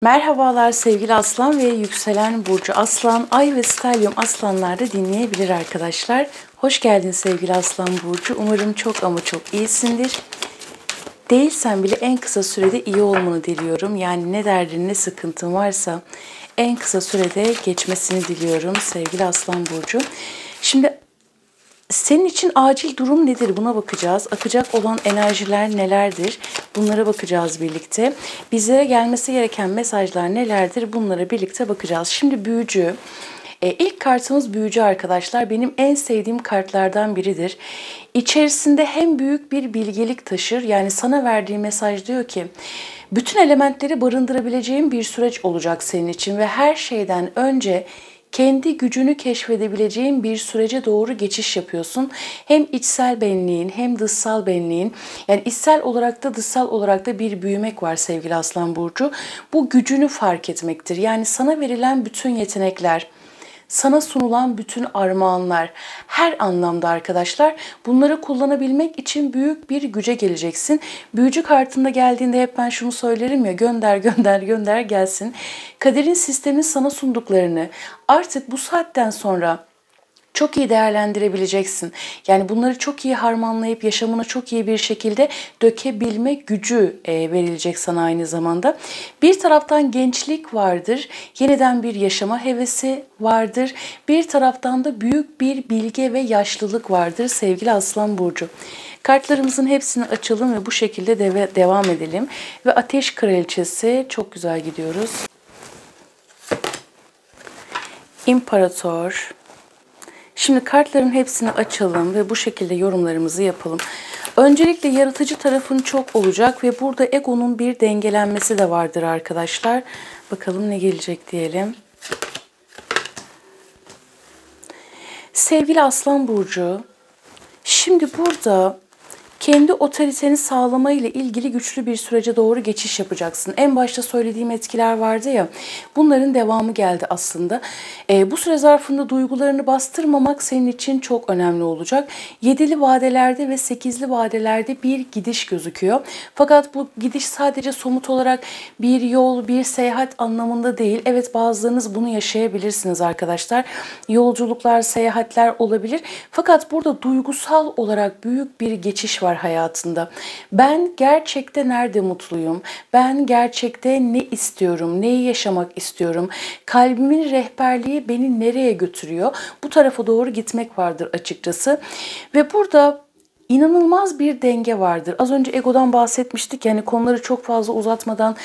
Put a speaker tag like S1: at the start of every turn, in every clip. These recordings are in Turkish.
S1: Merhabalar sevgili Aslan ve yükselen burcu Aslan, Ay ve Stelyum Aslanlar'da dinleyebilir arkadaşlar. Hoş geldin sevgili Aslan burcu. Umarım çok ama çok iyisindir. Değilsen bile en kısa sürede iyi olmanı diliyorum. Yani ne derdin ne sıkıntın varsa en kısa sürede geçmesini diliyorum sevgili Aslan burcu. Şimdi senin için acil durum nedir? Buna bakacağız. Akacak olan enerjiler nelerdir? Bunlara bakacağız birlikte. Bizlere gelmesi gereken mesajlar nelerdir? Bunlara birlikte bakacağız. Şimdi büyücü. İlk kartımız büyücü arkadaşlar. Benim en sevdiğim kartlardan biridir. İçerisinde hem büyük bir bilgelik taşır. Yani sana verdiği mesaj diyor ki bütün elementleri barındırabileceğin bir süreç olacak senin için ve her şeyden önce kendi gücünü keşfedebileceğin bir sürece doğru geçiş yapıyorsun. Hem içsel benliğin hem dışsal benliğin, yani içsel olarak da dışsal olarak da bir büyümek var sevgili Aslan burcu. Bu gücünü fark etmektir. Yani sana verilen bütün yetenekler, sana sunulan bütün armağanlar, her anlamda arkadaşlar, bunları kullanabilmek için büyük bir güce geleceksin. Büyücü kartında geldiğinde hep ben şunu söylerim ya, gönder gönder gönder gelsin. Kaderin sistemin sana sunduklarını artık bu saatten sonra çok iyi değerlendirebileceksin. Yani bunları çok iyi harmanlayıp yaşamına çok iyi bir şekilde dökebilme gücü verilecek sana aynı zamanda. Bir taraftan gençlik vardır, yeniden bir yaşama hevesi vardır. Bir taraftan da büyük bir bilge ve yaşlılık vardır sevgili Aslan burcu. Kartlarımızın hepsini açalım ve bu şekilde devam edelim. Ve Ateş Kraliçesi, çok güzel gidiyoruz. İmparator. Şimdi kartların hepsini açalım ve bu şekilde yorumlarımızı yapalım. Öncelikle yaratıcı tarafın çok olacak ve burada egonun bir dengelenmesi de vardır arkadaşlar. Bakalım ne gelecek diyelim. Sevgili Aslan burcu, şimdi burada kendi otoriteni sağlama ile ilgili güçlü bir sürece doğru geçiş yapacaksın. En başta söylediğim etkiler vardı ya, bunların devamı geldi aslında. Bu süre zarfında duygularını bastırmamak senin için çok önemli olacak. 7'li vadelerde ve 8'li vadelerde bir gidiş gözüküyor. Fakat bu gidiş sadece somut olarak bir yol, bir seyahat anlamında değil. Evet, bazılarınız bunu yaşayabilirsiniz arkadaşlar. Yolculuklar, seyahatler olabilir. Fakat burada duygusal olarak büyük bir geçiş var hayatında. Ben gerçekte nerede mutluyum? Ben gerçekte ne istiyorum? Neyi yaşamak istiyorum? Kalbimin rehberliği beni nereye götürüyor? Bu tarafa doğru gitmek vardır açıkçası. Ve burada İnanılmaz bir denge vardır. Az önce egodan bahsetmiştik. Yani konuları çok fazla uzatmadan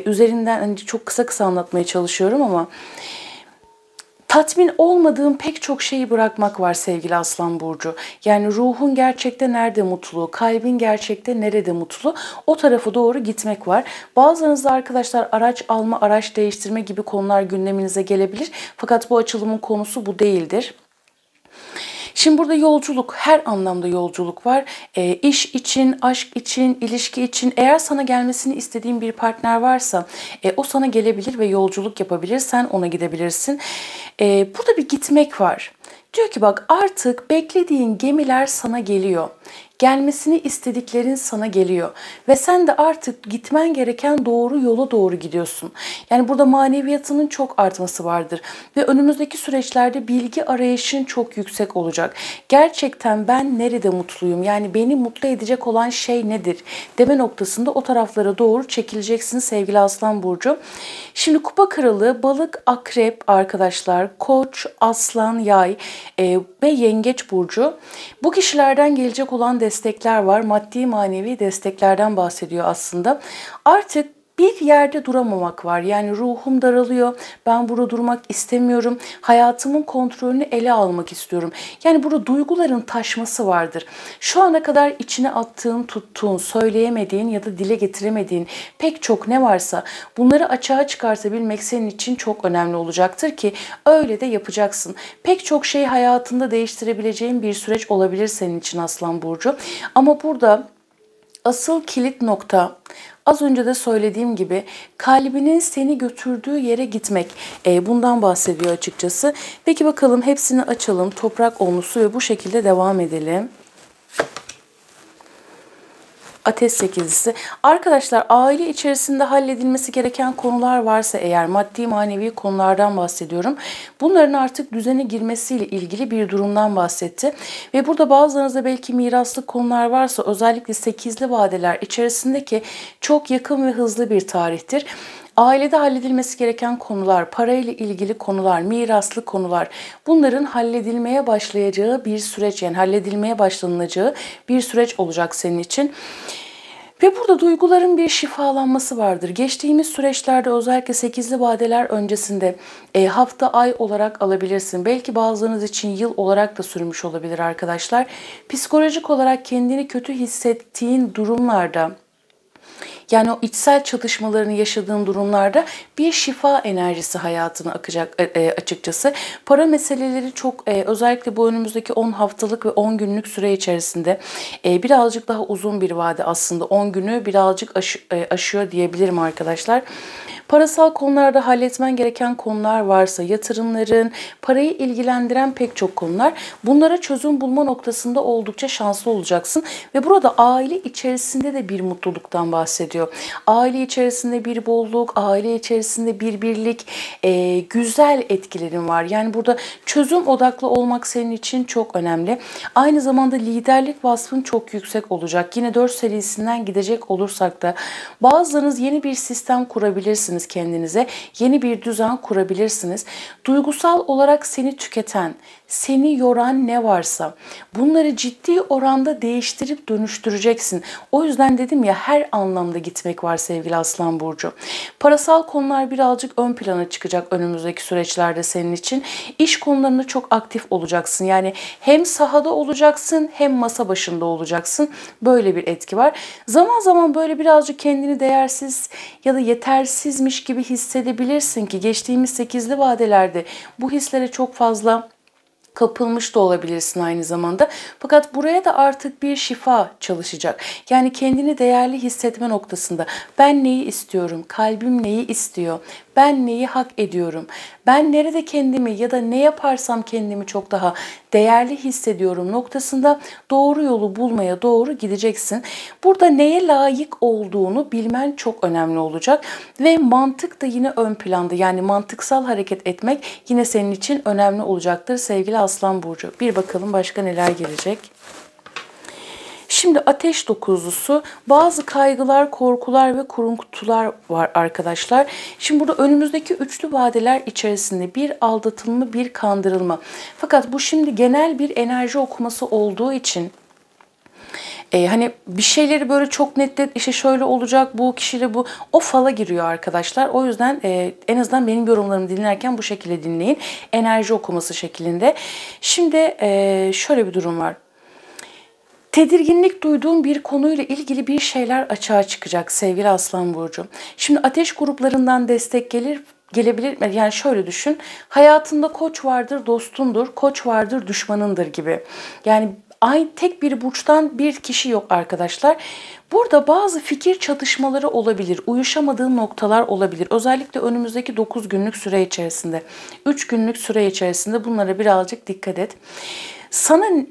S1: üzerinden hani çok kısa kısa anlatmaya çalışıyorum ama tatmin olmadığım pek çok şeyi bırakmak var sevgili Aslan burcu. Yani ruhun gerçekte nerede mutlu, kalbin gerçekte nerede mutlu, o tarafa doğru gitmek var. Bazılarınızda arkadaşlar araç alma, araç değiştirme gibi konular gündeminize gelebilir. Fakat bu açılımın konusu bu değildir. Şimdi burada yolculuk, her anlamda yolculuk var. İş için, aşk için, ilişki için, eğer sana gelmesini istediğin bir partner varsa o sana gelebilir ve yolculuk yapabilir, sen ona gidebilirsin. Burada bir gitmek var. Diyor ki bak, artık beklediğin gemiler sana geliyor. Gelmesini istediklerin sana geliyor. Ve sen de artık gitmen gereken doğru yola doğru gidiyorsun. Yani burada maneviyatının çok artması vardır. Ve önümüzdeki süreçlerde bilgi arayışın çok yüksek olacak. Gerçekten ben nerede mutluyum? Yani beni mutlu edecek olan şey nedir? Deme noktasında o taraflara doğru çekileceksin sevgili Aslan burcu. Şimdi Kupa Kralı, Balık, Akrep arkadaşlar, Koç, Aslan, Yay ve Yengeç burcu. Bu kişilerden gelecek olan destekler var. Maddi manevi desteklerden bahsediyor aslında. Artık bir yerde duramamak var. Yani ruhum daralıyor. Ben burada durmak istemiyorum. Hayatımın kontrolünü ele almak istiyorum. Yani burada duyguların taşması vardır. Şu ana kadar içine attığın, tuttuğun, söyleyemediğin ya da dile getiremediğin pek çok ne varsa bunları açığa çıkartabilmek senin için çok önemli olacaktır ki öyle de yapacaksın. Pek çok şey hayatında değiştirebileceğin bir süreç olabilir senin için Aslan burcu. Ama burada asıl kilit nokta, az önce de söylediğim gibi, kalbinin seni götürdüğü yere gitmek. Bundan bahsediyor açıkçası. Peki bakalım, hepsini açalım. Toprak onlusu ve bu şekilde devam edelim. Ateş sekizlisi. Arkadaşlar aile içerisinde halledilmesi gereken konular varsa eğer maddi manevi konulardan bahsediyorum. Bunların artık düzene girmesiyle ilgili bir durumdan bahsetti. Ve burada bazılarınızda belki miraslık konular varsa özellikle sekizli vadeler içerisindeki çok yakın ve hızlı bir tarihtir. Ailede halledilmesi gereken konular, parayla ilgili konular, miraslı konular, bunların halledilmeye başlayacağı bir süreç, yani halledilmeye başlanılacağı bir süreç olacak senin için. Ve burada duyguların bir şifalanması vardır. Geçtiğimiz süreçlerde özellikle sekizli vadeler öncesinde hafta, ay olarak alabilirsin. Belki bazılarınız için yıl olarak da sürmüş olabilir arkadaşlar. Psikolojik olarak kendini kötü hissettiğin durumlarda, yani o içsel çatışmalarını yaşadığın durumlarda bir şifa enerjisi hayatına akacak açıkçası. Para meseleleri çok özellikle bu önümüzdeki 10 haftalık ve 10 günlük süre içerisinde birazcık daha uzun bir vade aslında. 10 günü birazcık aşıyor diyebilirim arkadaşlar. Parasal konularda halletmen gereken konular varsa, yatırımların, parayı ilgilendiren pek çok konular, bunlara çözüm bulma noktasında oldukça şanslı olacaksın. Ve burada aile içerisinde de bir mutluluktan bahsediyor. Aile içerisinde bir bolluk, aile içerisinde bir birlik, güzel etkilerin var. Yani burada çözüm odaklı olmak senin için çok önemli. Aynı zamanda liderlik vasfın çok yüksek olacak. Yine 4 serisinden gidecek olursak da bazılarınız yeni bir sistem kurabilirsiniz kendinize. Yeni bir düzen kurabilirsiniz. Duygusal olarak seni tüketen, seni yoran ne varsa bunları ciddi oranda değiştirip dönüştüreceksin. O yüzden dedim ya, her anlamda gitmek var sevgili Aslan Burcu. Parasal konular birazcık ön plana çıkacak önümüzdeki süreçlerde senin için. İş konularında çok aktif olacaksın. Yani hem sahada olacaksın hem masa başında olacaksın. Böyle bir etki var. Zaman zaman böyle birazcık kendini değersiz ya da yetersizmiş gibi hissedebilirsin ki geçtiğimiz sekizli vadelerde bu hislere çok fazla kapılmış da olabilirsin aynı zamanda. Fakat buraya da artık bir şifa çalışacak. Yani kendini değerli hissetme noktasında ben neyi istiyorum, kalbim neyi istiyor, ben neyi hak ediyorum, ben nerede kendimi ya da ne yaparsam kendimi çok daha değerli hissediyorum noktasında doğru yolu bulmaya doğru gideceksin. Burada neye layık olduğunu bilmen çok önemli olacak ve mantık da yine ön planda, yani mantıksal hareket etmek yine senin için önemli olacaktır sevgili Aslan Burcu. Bir bakalım başka neler gelecek. Şimdi ateş dokuzlusu, bazı kaygılar, korkular ve kuruntular var arkadaşlar. Şimdi burada önümüzdeki üçlü vadeler içerisinde bir aldatılma, bir kandırılma. Fakat bu şimdi genel bir enerji okuması olduğu için hani bir şeyleri böyle çok net işte şöyle olacak, bu kişiyle bu, o fala giriyor arkadaşlar. O yüzden en azından benim yorumlarımı dinlerken bu şekilde dinleyin. Enerji okuması şeklinde. Şimdi şöyle bir durum var. Tedirginlik duyduğum bir konuyla ilgili bir şeyler açığa çıkacak sevgili Aslan Burcu. Şimdi ateş gruplarından destek gelebilir. Yani şöyle düşün. Hayatında koç vardır, dostundur. Koç vardır, düşmanındır gibi. Yani tek bir burçtan bir kişi yok arkadaşlar. Burada bazı fikir çatışmaları olabilir. Uyuşamadığın noktalar olabilir. Özellikle önümüzdeki 9 günlük süre içerisinde. 3 günlük süre içerisinde bunlara birazcık dikkat et.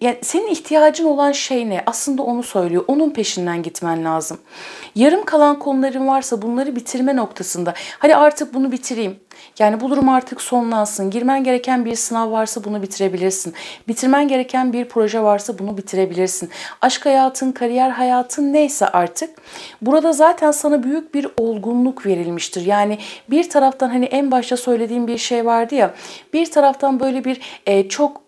S1: Yani senin ihtiyacın olan şey ne? Aslında onu söylüyor. Onun peşinden gitmen lazım. Yarım kalan konuların varsa bunları bitirme noktasında. Hadi artık bunu bitireyim. Yani bu durum artık sonlansın. Girmen gereken bir sınav varsa bunu bitirebilirsin. Bitirmen gereken bir proje varsa bunu bitirebilirsin. Aşk hayatın, kariyer hayatın neyse artık. Burada zaten sana büyük bir olgunluk verilmiştir. Yani bir taraftan hani en başta söylediğim bir şey vardı ya. Bir taraftan böyle bir çok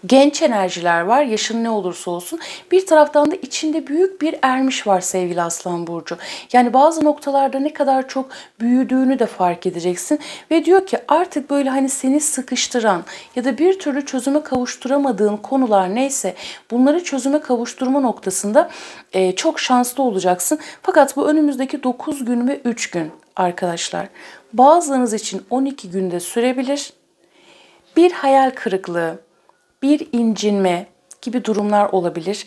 S1: genç enerjiler var, yaşın ne olursa olsun. Bir taraftan da içinde büyük bir ermiş var sevgili Aslan Burcu. Yani bazı noktalarda ne kadar çok büyüdüğünü de fark edeceksin. Ve diyor ki artık böyle hani seni sıkıştıran ya da bir türlü çözüme kavuşturamadığın konular neyse bunları çözüme kavuşturma noktasında çok şanslı olacaksın. Fakat bu önümüzdeki 9 gün ve 3 gün arkadaşlar. Bazılarınız için 12 günde sürebilir. Bir hayal kırıklığı, bir incinme, gibi durumlar olabilir.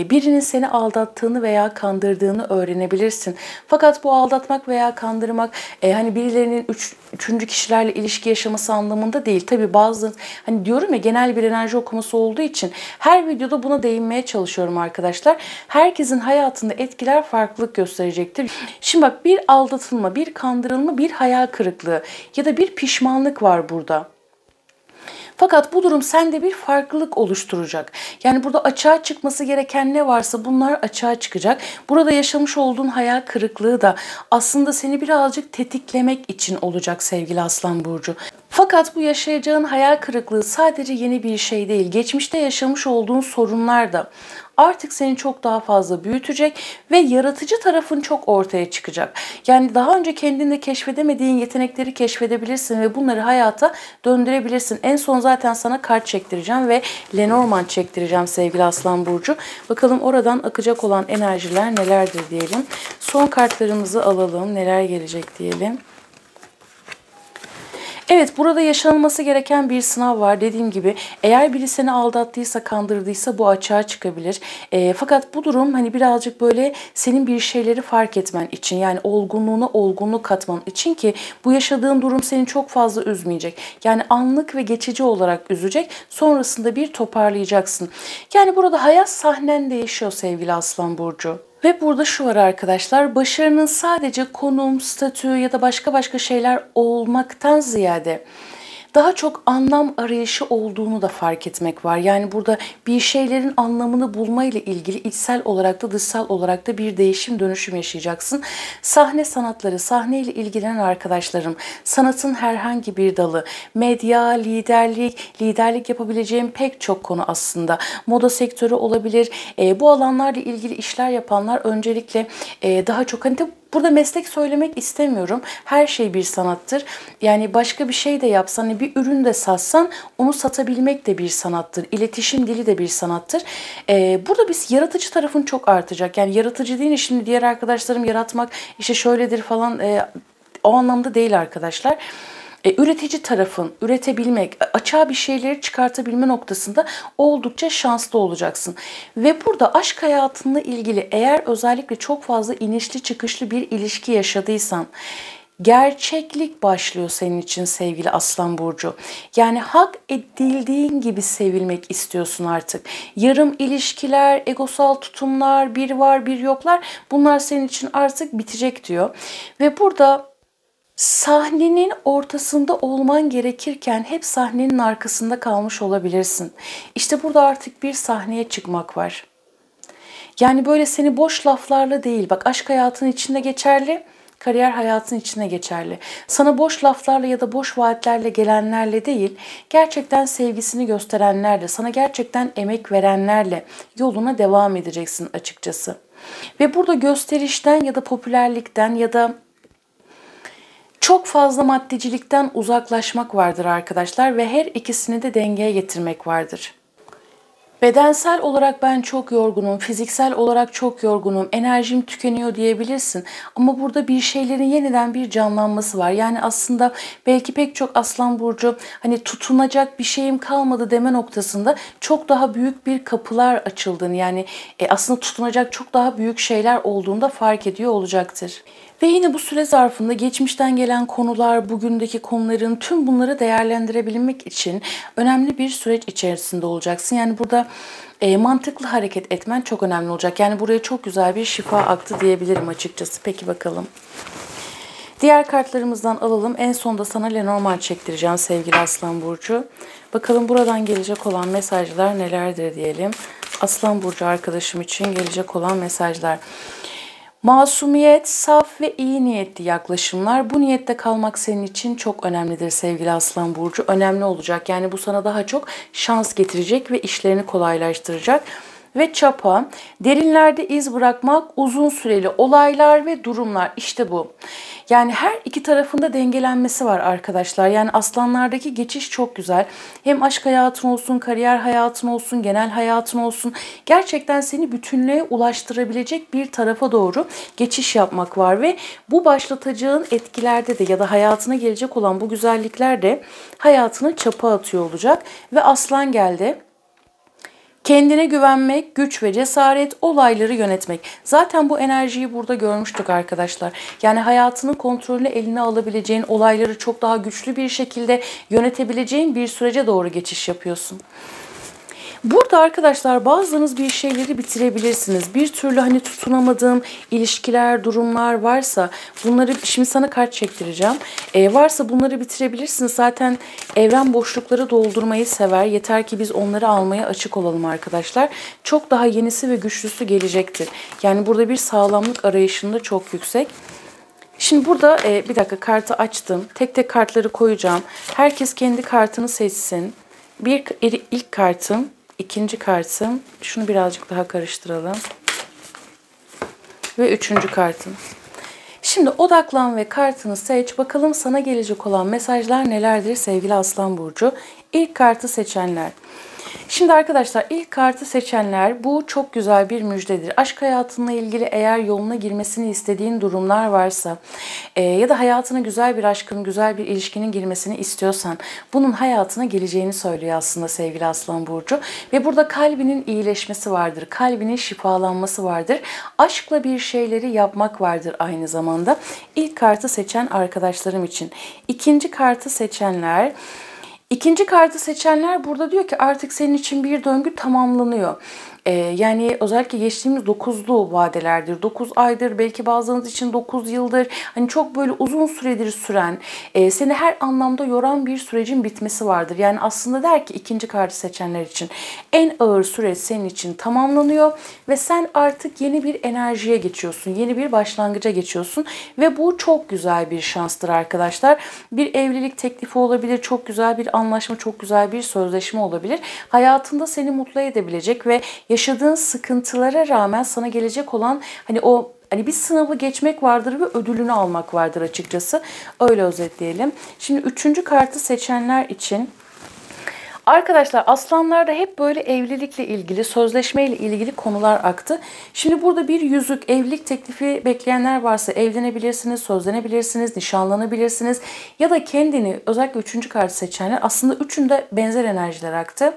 S1: Birinin seni aldattığını veya kandırdığını öğrenebilirsin. Fakat bu aldatmak veya kandırmak hani birilerinin üçüncü kişilerle ilişki yaşaması anlamında değil. Tabii bazı hani diyorum ya genel bir enerji okuması olduğu için her videoda buna değinmeye çalışıyorum arkadaşlar. Herkesin hayatında etkiler farklılık gösterecektir. Şimdi bak, bir aldatılma, bir kandırılma, bir hayal kırıklığı ya da bir pişmanlık var burada. Fakat bu durum sende bir farklılık oluşturacak. Yani burada açığa çıkması gereken ne varsa bunlar açığa çıkacak. Burada yaşamış olduğun hayal kırıklığı da aslında seni birazcık tetiklemek için olacak sevgili Aslan Burcu. Fakat bu yaşayacağın hayal kırıklığı sadece yeni bir şey değil. Geçmişte yaşamış olduğun sorunlar da artık seni çok daha fazla büyütecek ve yaratıcı tarafın çok ortaya çıkacak. Yani daha önce kendinde keşfedemediğin yetenekleri keşfedebilirsin ve bunları hayata döndürebilirsin. En son zaten sana kart çektireceğim ve Lenormand çektireceğim sevgili Aslan Burcu. Bakalım oradan akacak olan enerjiler nelerdir diyelim. Son kartlarımızı alalım. Neler gelecek diyelim. Evet, burada yaşanılması gereken bir sınav var. Dediğim gibi eğer biri seni aldattıysa, kandırdıysa bu açığa çıkabilir. Fakat bu durum hani birazcık böyle senin bir şeyleri fark etmen için, yani olgunluğuna olgunluk katman için ki bu yaşadığın durum seni çok fazla üzmeyecek. Yani anlık ve geçici olarak üzecek. Sonrasında bir toparlayacaksın. Yani burada hayat sahnen değişiyor sevgili Aslan Burcu. Ve burada şu var arkadaşlar, başarının sadece konum, statü ya da başka şeyler olmaktan ziyade daha çok anlam arayışı olduğunu da fark etmek var. Yani burada bir şeylerin anlamını bulma ile ilgili içsel olarak da dışsal olarak da bir değişim dönüşüm yaşayacaksın. Sahne sanatları, sahne ile ilgilenen arkadaşlarım, sanatın herhangi bir dalı, medya, liderlik yapabileceğim pek çok konu aslında. Moda sektörü olabilir. Bu alanlarla ilgili işler yapanlar öncelikle daha çok hani burada meslek söylemek istemiyorum. Her şey bir sanattır. Yani başka bir şey de yapsan, hani bir ürün de satsan onu satabilmek de bir sanattır. İletişim dili de bir sanattır. Burada biz yaratıcı tarafın çok artacak. Yani yaratıcı değil, şimdi diğer arkadaşlarım yaratmak işte şöyledir falan o anlamda değil arkadaşlar. Üretici tarafın, üretebilmek, açığa bir şeyleri çıkartabilme noktasında oldukça şanslı olacaksın. Ve burada aşk hayatınla ilgili eğer özellikle çok fazla inişli çıkışlı bir ilişki yaşadıysan, gerçeklik başlıyor senin için sevgili Aslan Burcu. Yani hak edildiğin gibi sevilmek istiyorsun artık. Yarım ilişkiler, egosal tutumlar, bir var bir yoklar, bunlar senin için artık bitecek diyor. Ve burada sahnenin ortasında olman gerekirken hep sahnenin arkasında kalmış olabilirsin. İşte burada artık bir sahneye çıkmak var. Yani böyle seni boş laflarla değil, bak aşk hayatın içinde geçerli, kariyer hayatın içine geçerli. Sana boş laflarla ya da boş vaatlerle gelenlerle değil, gerçekten sevgisini gösterenlerle, sana gerçekten emek verenlerle yoluna devam edeceksin açıkçası. Ve burada gösterişten ya da popülerlikten ya da çok fazla maddecilikten uzaklaşmak vardır arkadaşlar ve her ikisini de dengeye getirmek vardır. Bedensel olarak ben çok yorgunum, fiziksel olarak çok yorgunum, enerjim tükeniyor diyebilirsin. Ama burada bir şeylerin yeniden bir canlanması var. Yani aslında belki pek çok Aslan Burcu hani tutunacak bir şeyim kalmadı deme noktasında çok daha büyük bir kapılar açıldığını, yani aslında tutunacak çok daha büyük şeyler olduğunda fark ediyor olacaktır. Ve yine bu süre zarfında geçmişten gelen konular, bugündeki konuların tüm bunları değerlendirebilmek için önemli bir süreç içerisinde olacaksın. Yani burada mantıklı hareket etmen çok önemli olacak. Yani buraya çok güzel bir şifa aktı diyebilirim açıkçası. Peki bakalım. Diğer kartlarımızdan alalım. En sonda sana Lenormand çektireceğim sevgili Aslan Burcu. Bakalım buradan gelecek olan mesajlar nelerdir diyelim. Aslan Burcu arkadaşım için gelecek olan mesajlar. Masumiyet, saf ve iyi niyetli yaklaşımlar. Bu niyette kalmak senin için çok önemlidir sevgili Aslan Burcu. Önemli olacak. Yani bu sana daha çok şans getirecek ve işlerini kolaylaştıracak. Ve çapa, derinlerde iz bırakmak, uzun süreli olaylar ve durumlar. İşte bu. Yani her iki tarafında dengelenmesi var arkadaşlar. Yani aslanlardaki geçiş çok güzel. Hem aşk hayatın olsun, kariyer hayatın olsun, genel hayatın olsun. Gerçekten seni bütünlüğe ulaştırabilecek bir tarafa doğru geçiş yapmak var. Ve bu başlatacağın etkilerde de ya da hayatına gelecek olan bu güzellikler de hayatına çapa atıyor olacak. Ve aslan geldi. Kendine güvenmek, güç ve cesaret, olayları yönetmek. Zaten bu enerjiyi burada görmüştük arkadaşlar. Yani hayatının kontrolünü eline alabileceğin, olayları çok daha güçlü bir şekilde yönetebileceğin bir sürece doğru geçiş yapıyorsun. Burada arkadaşlar bazılarınız bir şeyleri bitirebilirsiniz. Bir türlü hani tutunamadığım ilişkiler, durumlar varsa bunları şimdi sana kart çektireceğim. Varsa bunları bitirebilirsiniz. Zaten evren boşlukları doldurmayı sever. Yeter ki biz onları almaya açık olalım arkadaşlar. Çok daha yenisi ve güçlüsü gelecektir. Yani burada bir sağlamlık arayışında çok yüksek. Şimdi burada bir dakika kartı açtım. Tek tek kartları koyacağım. Herkes kendi kartını seçsin. İlk kartım, ikinci kartım. Şunu birazcık daha karıştıralım. Ve üçüncü kartım. Şimdi odaklan ve kartını seç. Bakalım sana gelecek olan mesajlar nelerdir sevgili Aslan Burcu? İlk kartı seçenler. Şimdi arkadaşlar ilk kartı seçenler, bu çok güzel bir müjdedir. Aşk hayatınla ilgili eğer yoluna girmesini istediğin durumlar varsa ya da hayatına güzel bir aşkın, güzel bir ilişkinin girmesini istiyorsan bunun hayatına geleceğini söylüyor aslında sevgili Aslan Burcu. Ve burada kalbinin iyileşmesi vardır, kalbinin şifalanması vardır. Aşkla bir şeyleri yapmak vardır aynı zamanda. İlk kartı seçen arkadaşlarım için. İkinci kartı seçenler... İkinci kartı seçenler burada diyor ki artık senin için bir döngü tamamlanıyor. Yani özellikle geçtiğimiz 9'lu vadelerdir. 9 aydır, belki bazılarınız için 9 yıldır. Hani çok böyle uzun süredir süren, seni her anlamda yoran bir sürecin bitmesi vardır. Yani aslında der ki ikinci kartı seçenler için en ağır süreç senin için tamamlanıyor ve sen artık yeni bir enerjiye geçiyorsun. Yeni bir başlangıca geçiyorsun ve bu çok güzel bir şanstır arkadaşlar. Bir evlilik teklifi olabilir, çok güzel bir anlaşma, çok güzel bir sözleşme olabilir. Hayatında seni mutlu edebilecek ve yaşadığın sıkıntılara rağmen sana gelecek olan hani bir sınavı geçmek vardır ve ödülünü almak vardır açıkçası. Öyle özetleyelim. Şimdi üçüncü kartı seçenler için arkadaşlar aslanlarda hep böyle evlilikle ilgili, sözleşmeyle ilgili konular aktı. Şimdi burada bir yüzük, evlilik teklifi bekleyenler varsa evlenebilirsiniz, sözlenebilirsiniz, nişanlanabilirsiniz. Ya da kendini, özellikle üçüncü kartı seçenler, aslında üçünde benzer enerjiler aktı.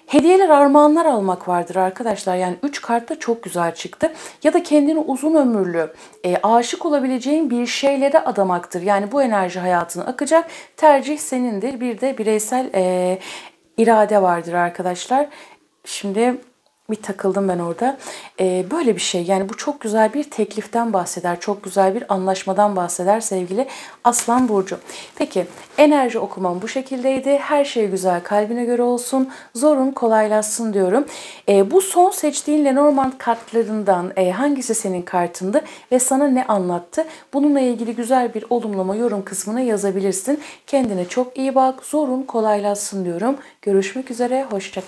S1: Hediyeler, armağanlar almak vardır arkadaşlar. Yani 3 kart da çok güzel çıktı. Ya da kendini uzun ömürlü, aşık olabileceğin bir şeylere adamaktır. Yani bu enerji hayatına akacak. Tercih senindir. Bir de bireysel irade vardır arkadaşlar. Şimdi bir takıldım ben orada. Böyle bir şey. Yani bu çok güzel bir tekliften bahseder. Çok güzel bir anlaşmadan bahseder sevgili Aslan Burcu. Peki enerji okumam bu şekildeydi. Her şey güzel kalbine göre olsun. Zorun kolaylaşsın diyorum. Bu son seçtiğin Lenormand kartlarından hangisi senin kartındı ve sana ne anlattı? Bununla ilgili güzel bir olumlama yorum kısmına yazabilirsin. Kendine çok iyi bak. Zorun kolaylaşsın diyorum. Görüşmek üzere. Hoşça kal.